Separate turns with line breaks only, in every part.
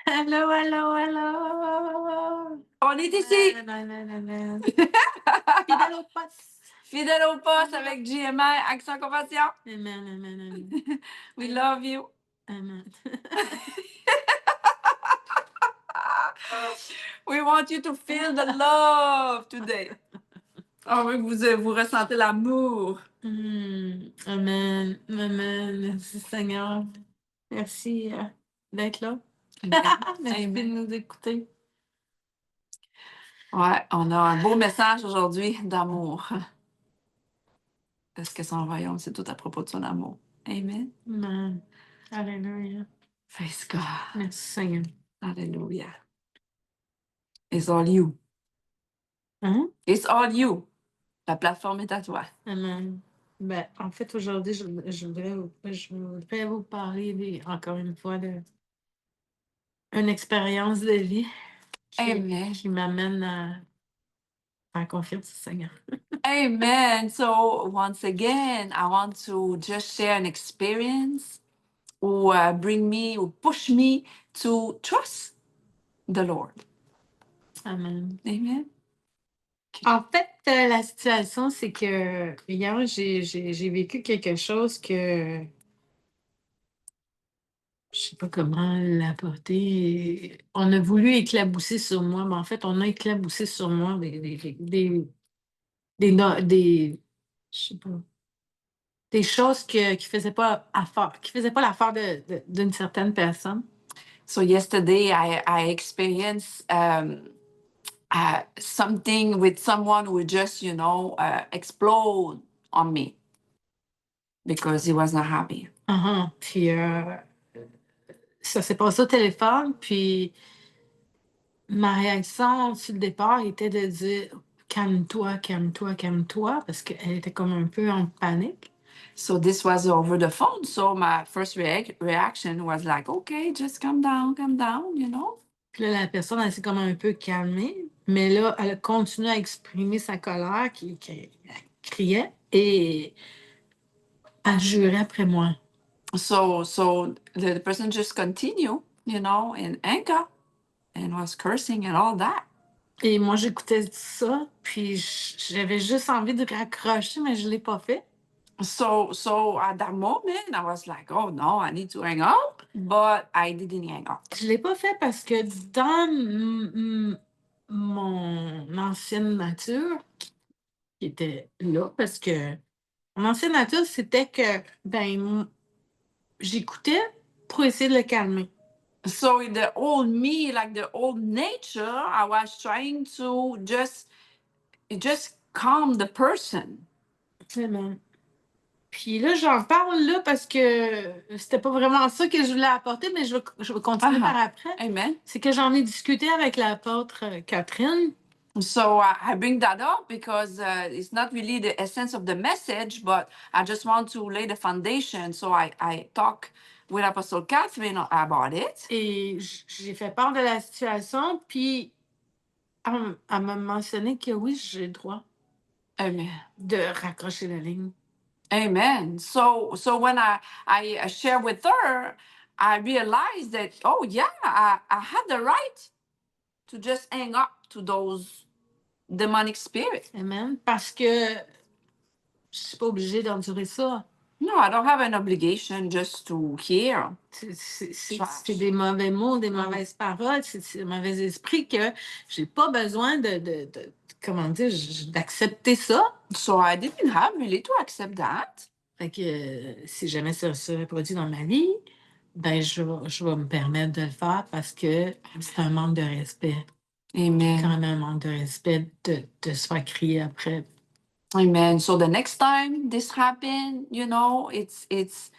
Allô, allô, allô, allô.
On est ici!
Fidèle au poste.
Fidèle au poste avec GMI, Action Compassion.
Amen, amen, amen.
We love you.
Amen.
We want you to feel the love today. On veut que vous ressentez l'amour.
Amen, amen. Merci Seigneur. Merci d'être là. Merci de nous écouter.
Ouais, on a un beau message aujourd'hui d'amour. Parce que son royaume, c'est tout à propos de son amour. Amen.
Amen. Alléluia.
Praise God.
Merci Seigneur.
Hallelujah. It's all you.
Hein?
It's all you. La plateforme est à toi.
Amen. Ben, en fait, aujourd'hui, je voudrais vous parler encore une fois d'une expérience de vie
Amen.
qui m'amène à faire confiance au Seigneur.
Amen. So once again, I want to just share an experience or bring me or push me to trust the Lord.
Amen.
Amen.
En fait, la situation, c'est que hier, j'ai vécu quelque chose que je sais pas comment l'apporter. On a voulu éclabousser sur moi, mais en fait, on a éclaboussé sur moi je sais pas, des choses qui faisaient pas l'affaire d'une certaine personne.
So yesterday I experienced something with someone who just, explode on me because he was not happy.
Puis ça s'est passé au téléphone, puis ma réaction sur le départ était de dire calme-toi, calme-toi, calme-toi, parce qu'elle était comme un peu en panique.
So this was over the phone. So my first reaction was like, okay, just calm down, you know.
Puis là, la personne, elle s'est comme un peu calmée, mais là, elle a continué à exprimer sa colère, elle criait et elle jurait après moi.
So the person just continued, in anger and was cursing and all that.
Et moi, j'écoutais ça, puis j'avais juste envie de raccrocher, mais je ne l'ai pas fait.
So at that moment, I was like, oh no, I need to hang up, but I didn't hang up.
Je l'ai pas fait parce que dans mon ancienne nature, qui était là, parce que mon ancienne nature, c'était que j'écoutais pour essayer de le calmer.
So in the old me, like the old nature, I was trying to just calm the person.
Vraiment. Puis là, j'en parle là parce que c'était pas vraiment ça que je voulais apporter, mais je vais continuer par après.
Amen.
C'est que j'en ai discuté avec l'apôtre Catherine.
So I bring that up because it's not really the essence of the message, but I just want to lay the foundation. So I talk with Apostle Catherine about it.
Et j'ai fait part de la situation, puis elle m'a mentionné que oui, j'ai le droit
Amen.
de raccrocher la ligne.
Amen. So when I share with her, I realized that, oh yeah, I had the right to just hang up to those demonic spirits.
Amen. Parce que je suis pas obligée d'endurer ça.
No, I don't have an obligation just to hear.
C'est des mauvais mots, des mauvaises paroles, c'est des mauvais esprits que j'ai pas besoin comment dire, d'accepter ça.
So I didn't have really to accept that.
Fait que si jamais ça se reproduit dans ma vie, ben je vais me permettre de le faire parce que c'est un manque de respect.
Amen.
Quand même un manque de respect de se faire crier après.
Amen. So the next time this happen, it's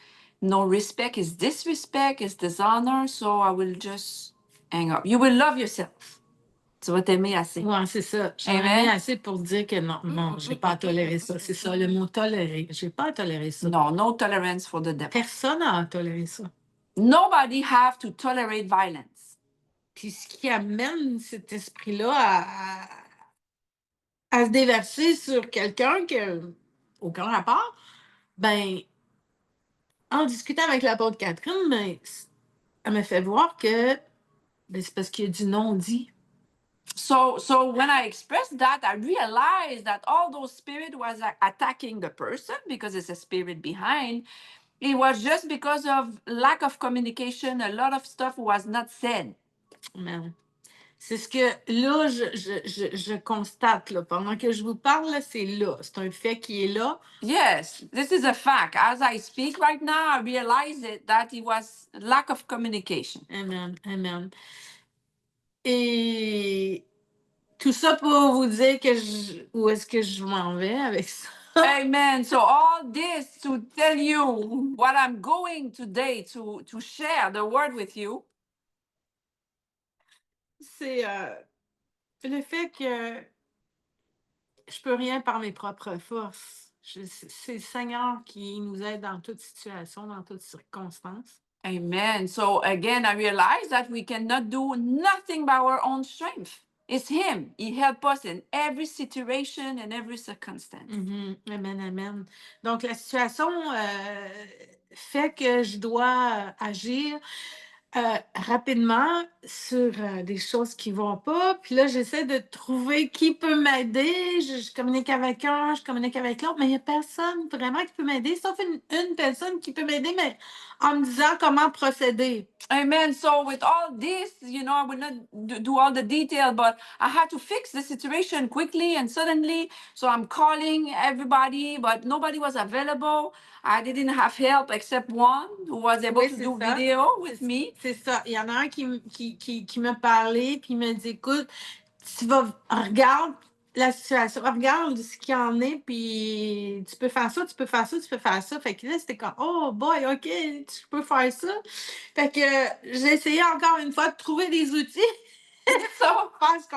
no respect, it's disrespect, it's dishonor. So I will just hang up. You will love yourself. Tu vas t'aimer assez.
Ouais, c'est ça. J'en ai aimé assez pour dire que non, j'ai pas à tolérer ça. C'est ça, le mot tolérer. J'ai pas à tolérer ça.
No tolerance for the devil.
Personne n'a à tolérer ça.
Nobody have to tolerate violence.
Puis ce qui amène cet esprit-là à se déverser sur quelqu'un qui n'a aucun rapport, ben, en discutant avec l'apôtre Catherine, ben, elle me fait voir que ben, c'est parce qu'il y a du non-dit.
So when I expressed that, I realized that all those spirit was attacking the person because it's a spirit behind. It was just because of lack of communication. A lot of stuff was not said.
Amen. C'est ce que là, je constate là, pendant que je vous parle, là, c'est là. C'est un fait qui est là.
Yes, this is a fact. As I speak right now, I realize that it was lack of communication.
Amen. Amen. Et tout ça pour vous dire que où est-ce que je m'en vais avec ça.
Amen. So all this to tell you what I'm going today to share the word with you.
C'est le fait que je peux rien par mes propres forces. C'est le Seigneur qui nous aide dans toute situation, dans toutes circonstances.
Amen. So again, I realize that we cannot do nothing by our own strength. It's Him. He helps us in every situation and every circumstance.
Amen, amen. Donc, la situation fait que je dois agir rapidement sur des choses qui vont pas. Puis là, j'essaie de trouver qui peut m'aider. Je communique avec un, je communique avec l'autre, mais il n'y a personne vraiment qui peut m'aider, sauf une personne qui peut m'aider, mais en me disant comment procéder.
Amen. So with all this, I will not do all the detail, but I had to fix the situation quickly and suddenly. So I'm calling everybody, but nobody was available. I didn't have help except one who was able to do video with me.
C'est ça. Il y en a un qui m'a parlé, puis il m'a dit, écoute, regarde la situation, regarde ce qu'il y en est, puis tu peux faire ça, tu peux faire ça, tu peux faire ça. Fait que là, c'était comme, oh boy, OK, tu peux faire ça. Fait que j'ai essayé encore une fois de trouver des outils.
So,
Parce que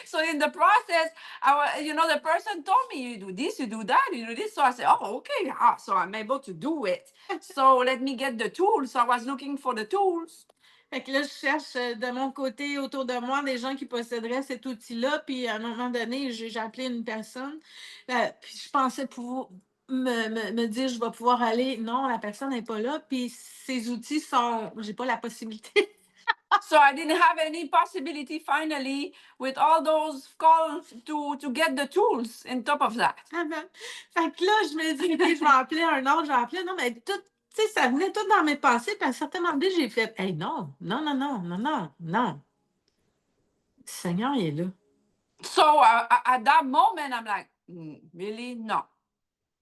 so in the process, the person told me, you do this, you do that, you do this. So I said, oh, okay. So I'm able to do it. So let me get the tools. So I was looking for the tools.
Fait que là, je cherche de mon côté, autour de moi, des gens qui posséderaient cet outil-là. Puis à un moment donné, j'ai appelé une personne. Puis je pensais pouvoir me dire, je vais pouvoir aller. Non, la personne n'est pas là. Puis ces outils sont. J'ai pas la possibilité.
So I didn't have any possibility finally with all those calls to get the tools on top of that.
Fait que là, je me dis, OK, je vais appeler un autre, je vais appeler. Non, mais tout, tu sais, ça venait tout dans mes pensées. Puis à un certain moment donné, j'ai fait, hey, non, non, non, non, non, non, non. Le Seigneur, il est là.
So at that moment, I'm like, really? No.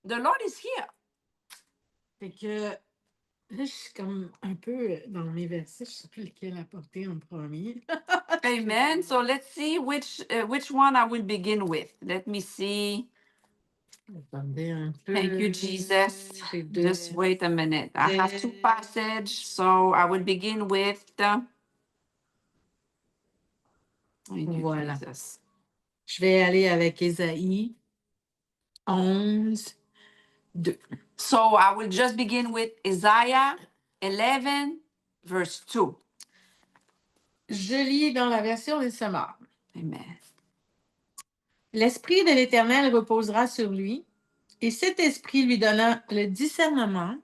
The Lord is here.
Fait que là, je suis comme un peu dans mes versets. Je ne sais plus lequel apporter en premier.
Amen. So let's see which one I will begin with. Let me see.
Attendez un peu.
Thank you, Jesus. Just wait a minute. I have two passages, so I will begin with the. Thank you,
Voilà.
Jesus.
Je vais aller avec Ésaïe 11, 2.
So I will just begin with Isaiah 11, verse 2.
Je lis dans la version des Semeurs.
Amen.
L'Esprit de l'Éternel reposera sur lui, et cet Esprit lui donna le discernement,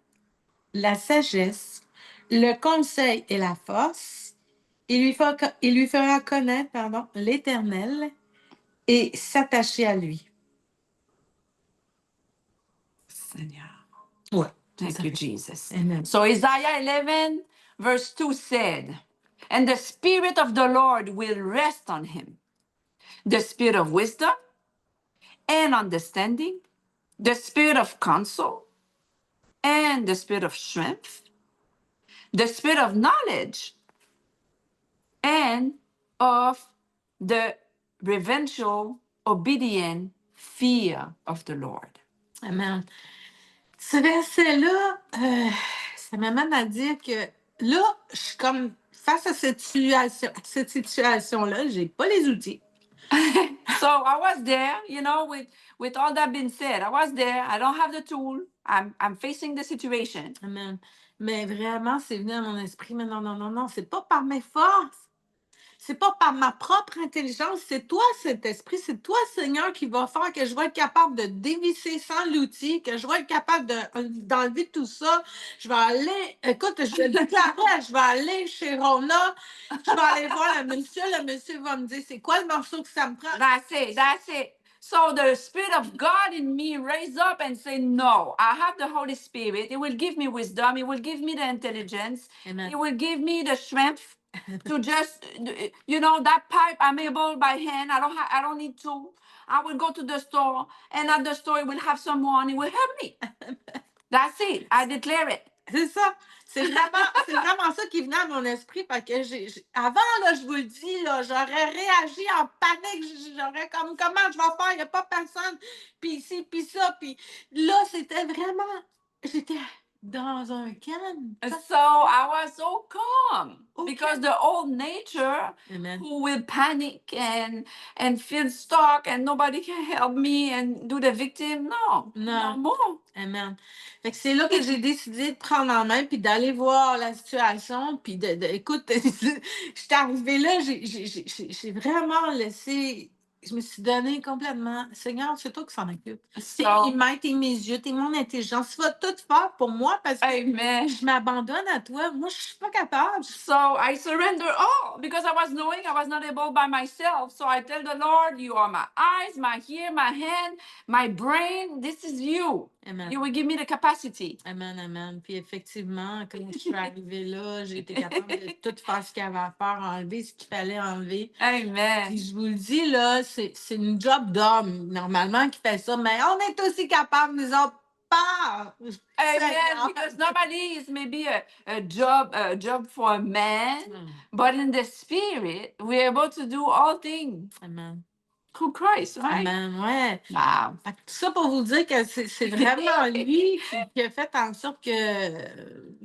la sagesse, le conseil et la force. Il lui fera connaître l'Éternel et s'attacher à lui.
Seigneur.
Ouais.
Thank you, Jesus.
Amen.
So Isaiah 11, verse 2 said, and the Spirit of the Lord will rest on him. The Spirit of wisdom and understanding, the Spirit of counsel and the Spirit of strength, the Spirit of knowledge and of the reverential, obedient fear of the Lord.
Amen. Ce verset-là, ça m'amène à dire que là, je suis comme face à cette situation-là, j'ai pas les outils.
So I was there, with all that being said, I was there. I don't have the tool. I'm facing the situation.
Amen. Mais vraiment, c'est venu à mon esprit, mais non, non, non, non, c'est pas par mes forces. c'est pas par ma propre intelligence, c'est toi, Saint-Esprit, c'est toi, Seigneur, qui va faire que je vais être capable de dévisser sans l'outil, que je vais être capable d'enlever tout ça. Je vais aller, écoute, je le déclarais, je vais aller chez Rona, je vais aller voir le monsieur va me dire, c'est quoi le morceau que ça me prend?
That's it. That's it. So the Spirit of God in me raise up and say, no, I have the Holy Spirit. It will give me wisdom. It will give me the intelligence.
Amen.
It will give me the strength to just, that pipe I'm able by hand. I don't need to. I will go to the store, and at the store it will have someone. It will help me. That's it. I declare it.
C'est ça. C'est vraiment ça qui venait à mon esprit. Parce que avant, là, je vous le dis, là, j'aurais réagi en panique. J'aurais comme, comment je vais faire? Il n'y a pas personne. Puis ici, puis ça. Puis là, c'était vraiment. J'étais dans un calme.
So I was so calm
Okay.
because the old nature
Amen.
who will panic and feel stuck and nobody can help me and do the victim. No more.
Amen. Fait que c'est là que j'ai décidé de prendre en main puis d'aller voir la situation. Puis écoute, j'étais arrivée là, j'ai vraiment laissé. Je me suis donnée complètement. Seigneur, c'est toi qui s'en occupe. T'es mes mains, t'es mes yeux, t'es mon intelligence. Tu vas tout faire pour moi parce que
Amen.
je m'abandonne à toi. Moi, je suis pas capable.
So I surrender all because I was knowing I was not able by myself. So I tell the Lord, you are my eyes, my ear, my hand, my brain. This is you.
Amen.
You will give me the capacity.
Amen, amen. Puis effectivement, quand je suis arrivée là, j'ai été capable de tout faire ce qu'il y avait à faire, enlever ce qu'il fallait enlever.
Amen.
Puis je vous le dis, là, c'est une job d'homme, normalement, qui fait ça, mais on est aussi capable, nous autres, pas.
Amen. Because normally it's maybe a job for a man, but in the spirit, we're able to do all things.
Amen.
Through Christ, right?
Amen, ouais.
Wow.
Fait que tout ça pour vous dire que c'est vraiment lui qui a fait en sorte que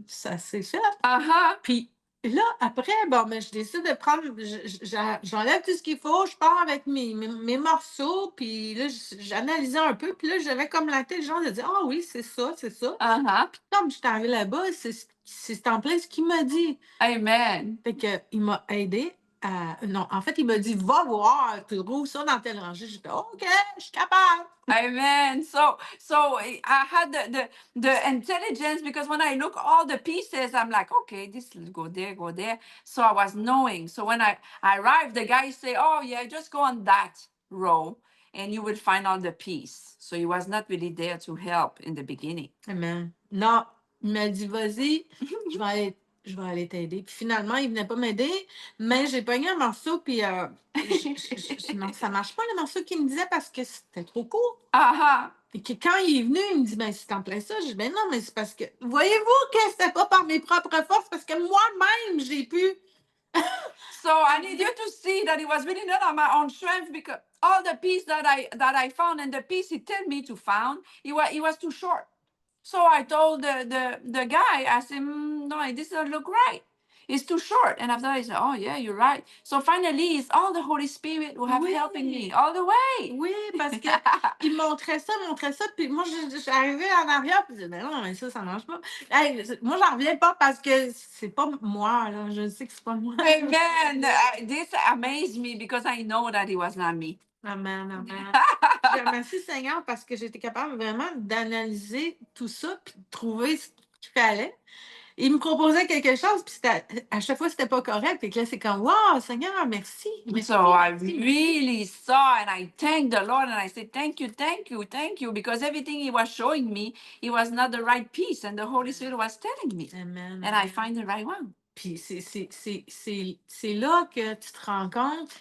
ça s'est fait.
Uh-huh.
Puis là, après, bon, ben, je décide de prendre, j'enlève tout ce qu'il faut, je pars avec mes morceaux, puis là, j'analysais un peu, puis là, j'avais comme l'intelligence de dire, ah oui, c'est ça, c'est ça.
Uh-huh.
Puis comme je suis arrivée là-bas, c'est en plein ce qu'il m'a dit.
Amen.
Fait qu'il m'a aidé non, en fait, il m'a dit, va voir, tu roules ça dans telle rangée. J'étais, OK, je suis capable.
Amen. So I had the intelligence because when I look all the pieces, I'm like, okay, this will go there, go there. So I was knowing. So when I arrived, the guy say, oh yeah, just go on that row and you will find all the piece. So he was not really there to help in the beginning.
Amen. Non, il m'a dit, vas-y, je vais aller t'aider. Puis finalement, il venait pas m'aider, mais j'ai pogné un morceau, puis non, ça marche pas, le morceau qu'il me disait, parce que c'était trop court.
Uh-huh.
Et que quand il est venu, il me dit, ben, c'est en plein ça. Je dis, ben non, mais c'est parce que, voyez-vous que c'était pas par mes propres forces, parce que moi-même, j'ai pu.
So I need you to see that it was really not on my own strength because all the piece that I found and the piece he told me to found, it was too short. So I told the guy, I said, no, this doesn't look right. It's too short. And after that, he said, oh, yeah, you're right. So finally, it's all the Holy Spirit who have helping me all the way.
Oui, parce qu'il montrait ça, puis moi, j'arrivais en arrière, puis je disais, ben non, mais ça marche pas. Hey, moi, j'en reviens pas parce que c'est pas moi, là. Je sais que c'est pas moi.
Amen. This amazed me because I know that it was not me.
Amen, amen. Je remercie Seigneur parce que j'étais capable vraiment d'analyser tout ça puis de trouver ce qu'il fallait. Il me proposait quelque chose, puis à chaque fois, c'était pas correct. Et que là, c'est comme, wow, Seigneur, merci.
So I really saw and I thanked the Lord and I said, thank you, because everything he was showing me, it was not the right piece and the Holy Spirit was telling me.
Amen.
And I find the right one.
Puis c'est là que tu te rends compte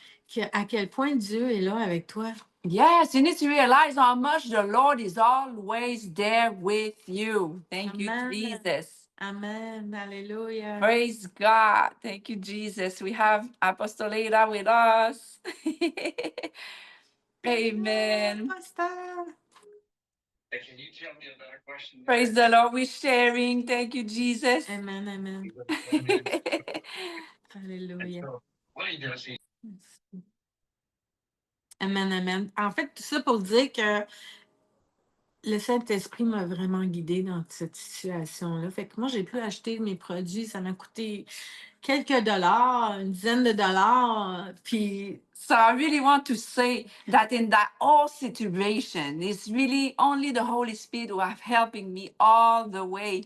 à quel point Dieu est là avec toi.
Yes, you need to realize how much the Lord is always there with you. Thank
Amen.
you, Jesus.
Amen. Hallelujah.
Praise God. Thank you, Jesus. We have Apostle Ada with us. Amen.
Pastor.
Can you tell me about a question?
Praise the Lord. We're sharing. Thank you, Jesus.
Amen, amen. Hallelujah.
What are you going to see?
Amen, amen. En fait, tout ça pour dire que le Saint-Esprit m'a vraiment guidée dans cette situation-là. Fait que moi, j'ai pu acheter mes produits. Ça m'a coûté quelques dollars, une dizaine de dollars. Puis,
So I really want to say that in that whole situation, it's really only the Holy Spirit who are helping me all the way.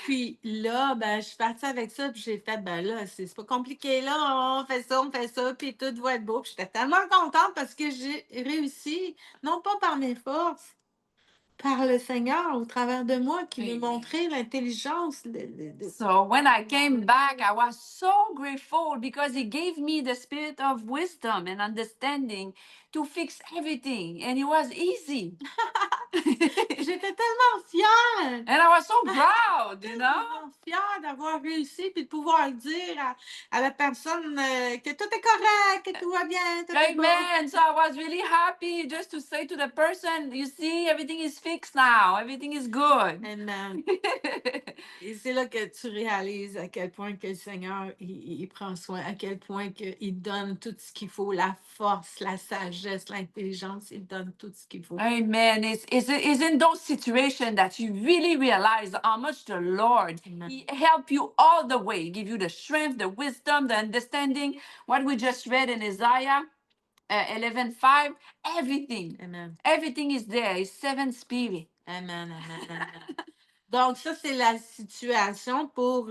puis là, ben, je suis partie avec ça. Puis j'ai fait, ben là, c'est pas compliqué. Là, on fait ça. Puis tout va être beau. Puis j'étais tellement contente parce que j'ai réussi, non pas par mes forces, par le Seigneur au travers de moi qui me
Amen.
montrait l'intelligence.
So when I came back, I was so grateful because he gave me the spirit of wisdom and understanding to fix everything. And it was easy.
J'étais tellement fière.
And I was so proud, you know?
Tellement fière d'avoir réussi puis de pouvoir dire à la personne que tout est correct, que tout va bien, tout est beau.
Amen. So I was really happy just to say to the person, you see, everything is fixed now. Everything is good.
Amen. Et c'est là que tu réalises à quel point que le Seigneur, il prend soin, à quel point qu'il donne tout ce qu'il faut, la force, la sagesse, l'intelligence, il donne tout ce qu'il faut.
Amen. It's in those situations that you really realize how much the Lord,
Amen.
He help you all the way, give you the strength, the wisdom, the understanding. What we just read in Isaiah 11:5, everything.
Amen.
Everything is there. It's seven spirit.
Amen, amen, amen. Donc, ça, c'est la situation pour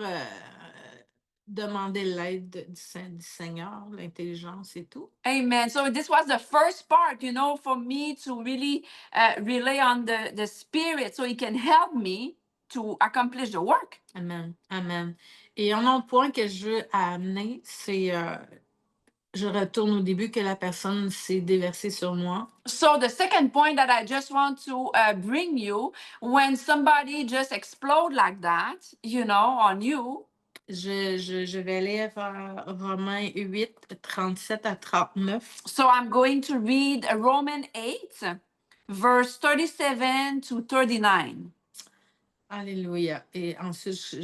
demander l'aide du Seigneur, l'intelligence et tout.
Amen. So this was the first part, you know, for me to really rely on the Spirit so He can help me to accomplish the work.
Amen, amen. Et un autre point que je veux amener, c'est, je retourne au début, que la personne s'est déversée sur moi.
So the second point that I just want to bring you, when somebody just explode like that, you know, on you.
Je vais lire Romains 8, 37 à 39.
So I'm going to read Romans 8, verse 37 to 39.
Alléluia. Et ensuite,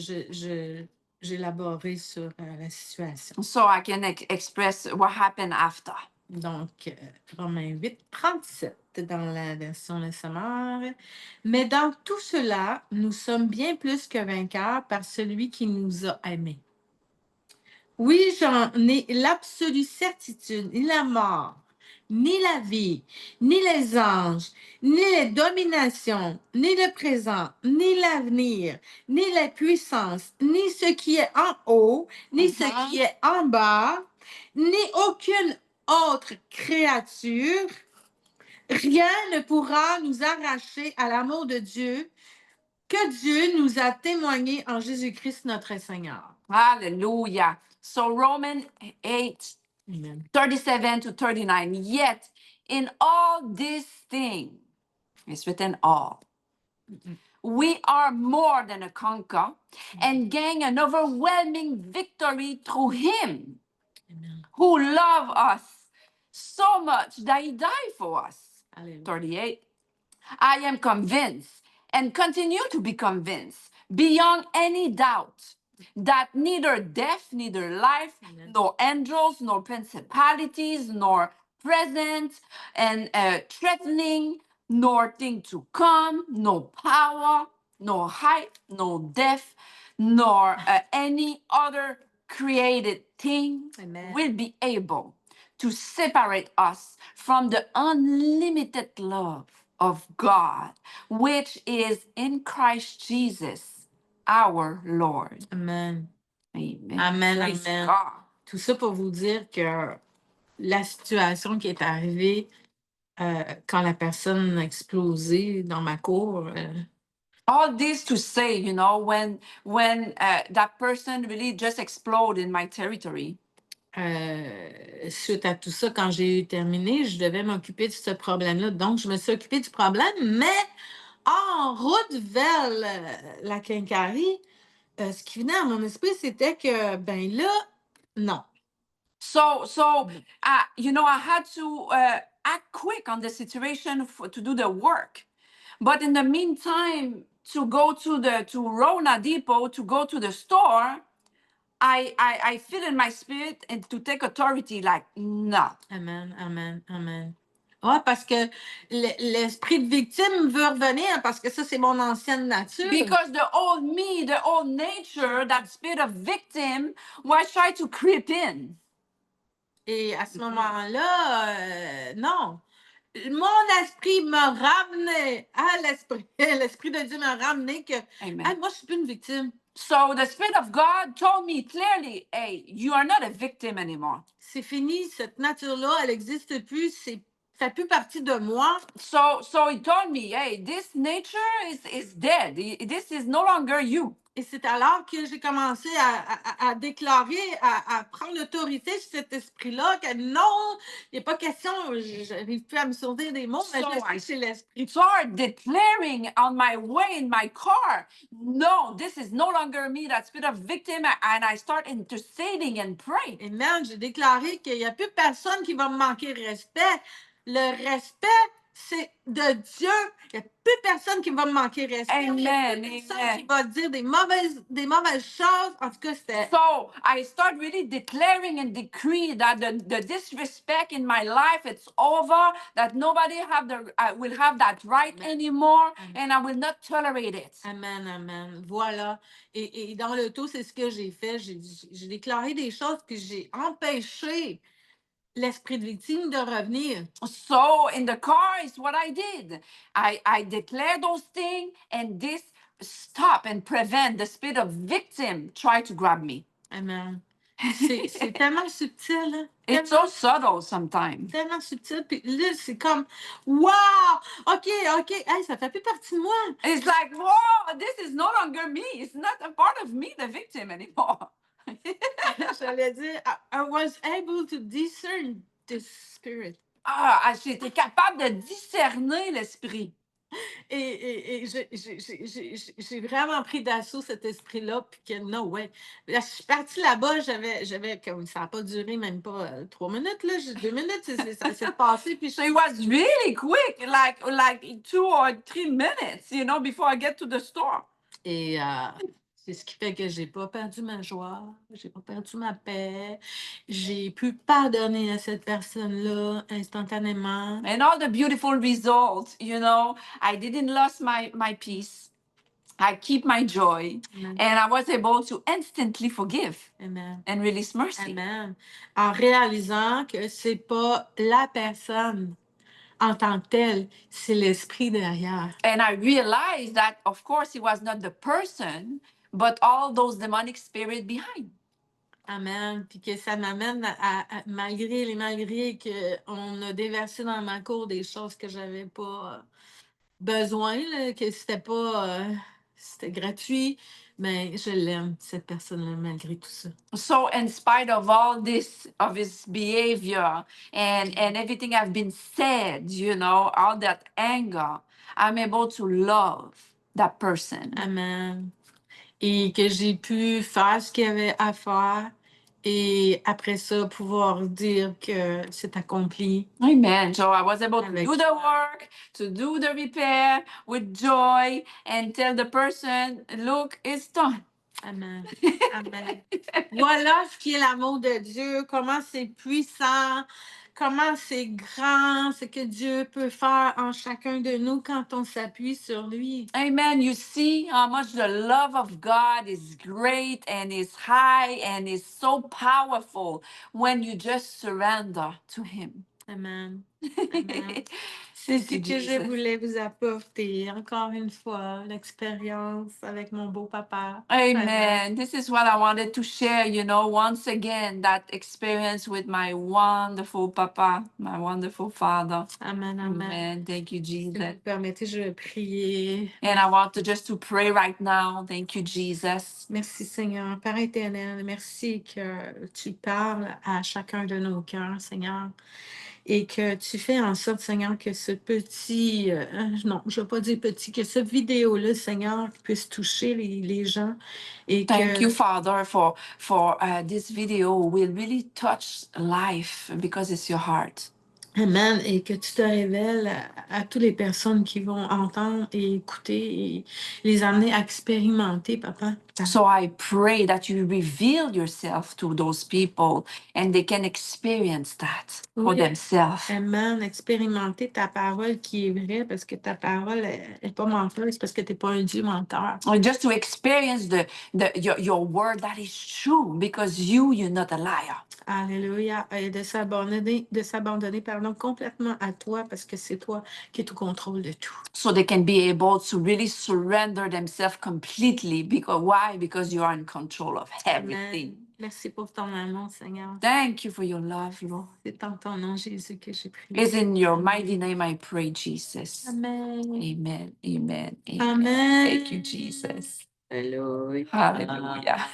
j'élaborerai sur la situation.
So I can express what happened after.
Donc, Romains 8, 37 dans la version Le Sommeur. Mais dans tout cela, nous sommes bien plus que vainqueurs par celui qui nous a aimés. Oui, j'en ai l'absolue certitude, ni la mort, ni la vie, ni les anges, ni les dominations, ni le présent, ni l'avenir, ni les puissances, ni ce qui est en haut, ni ce qui est en bas, ni aucune autre créature, rien ne pourra nous arracher à l'amour de Dieu que Dieu nous a témoigné en Jésus-Christ notre Seigneur.
Hallelujah. So Romans 8,
Amen.
37 to 39. Yet in all these things, it's written all, we are more than a conqueror and gain an overwhelming victory through Him
Amen.
who loved us so much that He died for us.
Hallelujah.
38. I am convinced and continue to be convinced beyond any doubt that neither death, neither life,
Amen.
nor angels, nor principalities, nor present and threatening, nor thing to come, no power, no height, no depth, nor any other created thing
Amen.
will be able to separate us from the unlimited love of God, which is in Christ Jesus, our Lord.
Amen.
Amen.
Amen,
Praise
amen.
God.
Tout ça pour vous dire que la situation qui est arrivée quand la personne a explosé dans ma cour,
All this to say, you know, when that person really just exploded in my territory.
Suite à tout ça, quand j'ai terminé, je devais m'occuper de ce problème-là. Donc, je me suis occupée du problème, mais en route vers la quincaillerie, ce qui venait à mon esprit, c'était que, ben là, non.
So, you know, I had to act quick on the situation to do the work. But in the meantime, to go to Rona Depot, to go to the store, I feel in my spirit and to take authority like, no.
Amen, amen, amen. Ouais, parce que l'esprit de victime veut revenir, parce que ça, c'est mon ancienne nature.
Because the old me, the old nature, that spirit of victim, was trying to creep in.
Et à ce moment-là, non. Mon esprit m'a ramené à l'esprit. L'esprit de Dieu m'a ramené que
Amen.
hey, moi, je suis plus une victime.
So the Spirit of God told me clearly, hey, you are not a victim anymore.
C'est fini, cette nature-là, elle n'existe plus, ça fait plus partie de moi.
So he told me, hey, this nature is dead. This is no longer you.
Et c'est alors que j'ai commencé à déclarer, à prendre l'autorité sur cet esprit-là, que non, il n'y a pas question, je n'arrive plus à me sauver des mots, mais
So
je sais
I
que c'est l'esprit.
start declaring on my way in my car, no, this is no longer me, that spirit of victim, and I start interceding and praying.
Et même, j'ai déclaré qu'il n'y a plus personne qui va me manquer de respect. Le respect, c'est de Dieu. Il n'y a plus personne qui va me manquer de respect. Il n'y a
Amen,
plus personne
amen.
qui va dire des mauvaises choses. En tout cas, c'était...
So I start really declaring and decree that the disrespect in my life, it's over, that nobody will have that right anymore, and I will not tolerate it.
Amen, amen. Voilà. Et dans le tout, c'est ce que j'ai fait. J'ai déclaré des choses, puis j'ai empêché l'esprit de victime de revenir.
So in the car is what I did. I declare those things, and this stop and prevent the spirit of victim try to grab me.
Amen. C'est tellement subtil, hein?
It's so subtle sometimes.
Tellement subtil. Puis là, c'est comme, wow! OK, hey, ça fait plus partie de moi.
It's like, whoa, this is no longer me. It's not a part of me, the victim anymore.
J'allais dire, I was able to discern the spirit.
Ah, j'étais capable de discerner l'esprit.
Et j'ai vraiment pris d'assaut cet esprit-là, puis que no way. Là, je suis partie là-bas, j'avais comme ça n'a pas duré même pas 3 minutes, là, 2 minutes, ça s'est passé, puis
So it was really quick, like 2 or 3 minutes, you know, before I get to the store.
Et c'est ce qui fait que j'ai pas perdu ma joie, j'ai pas perdu ma paix, j'ai pu pardonner à cette personne-là instantanément.
And all the beautiful results, you know, I didn't lose my peace. I keep my joy.
Amen.
And I was able to instantly forgive
Amen.
and release mercy.
Amen. En réalisant que c'est pas la personne en tant que telle, c'est l'esprit derrière.
And I realized that, of course, it was not the person, but all those demonic spirits behind.
Amen. Puis que ça m'amène malgré les malgrés qu'on a déversé dans ma cour des choses que j'avais pas besoin, là, que c'était pas... c'était gratuit, mais je l'aime, cette personne-là, malgré tout ça.
So in spite of all this, of his behavior and everything I've been said, you know, all that anger, I'm able to love that person.
Amen. Et que j'ai pu faire ce qu'il y avait à faire et après ça, pouvoir dire que c'est accompli.
Amen. So I was able to
Avec
do the work, to do the repair with joy, and tell the person, look, it's done.
Amen. Amen. Voilà ce qui est l'amour de Dieu, comment c'est puissant, comment c'est grand, ce que Dieu peut faire en chacun de nous quand on s'appuie sur lui.
Amen. You see how much the love of God is great and is high and is so powerful when you just surrender to Him.
Amen. Amen. C'est ce que je voulais vous apporter, encore une fois, l'expérience avec mon beau papa.
Amen. This is what I wanted to share, you know, once again, that experience with my wonderful papa, my wonderful father.
Amen, amen.
Amen. Thank you,
Si vous
Jesus.
me permettez, je vais prier.
And I want to just to pray right now. Thank you, Jesus.
Merci Seigneur. Père éternel, merci que tu parles à chacun de nos cœurs, Seigneur. Et que tu fais en sorte, Seigneur, que ce petit, non, je ne vais pas dire petit, que cette vidéo-là, Seigneur, puisse toucher les gens. Et
Thank
que,
you, Father, for this video will really touch life because it's your heart.
Amen. Et que tu te révèles à toutes les personnes qui vont entendre et écouter et les amener à expérimenter, Papa.
So I pray that you reveal yourself to those people and they can experience that for
Oui.
themselves.
Amen. Expérimenter ta parole qui est vraie parce que ta parole n'est pas menteuse parce que tu n'es pas un Dieu menteur.
Or just to experience your word that is true because you're not a liar.
Alléluia. Et de s'abandonner, pardon, complètement à toi parce que c'est toi qui es au contrôle de tout.
So they can be able to really surrender themselves completely. Because why? Because you are in control of everything.
Amen. Merci pour ton amour, Seigneur.
Thank you for your love, Lord.
C'est en ton nom, Jésus, que j'ai prié.
It's in your mighty name I pray, Jesus.
Amen.
Amen. Amen. Amen.
Amen.
Thank you, Jesus.
Hallelujah.
Hallelujah.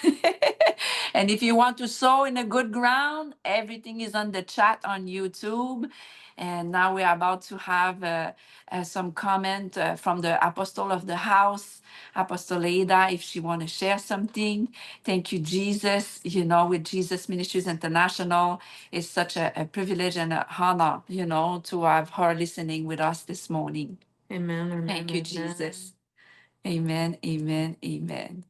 And if you want to sow in a good ground, everything is on the chat on YouTube. And now we're about to have some comment from the apostle of the house, Apostle Ada, if she want to share something. Thank you, Jesus. You know, with Jesus Ministries International, it's such a privilege and an honor, you know, to have her listening with us this morning.
Amen. Amen.
Thank you,
amen.
Jesus. Amen, amen, amen.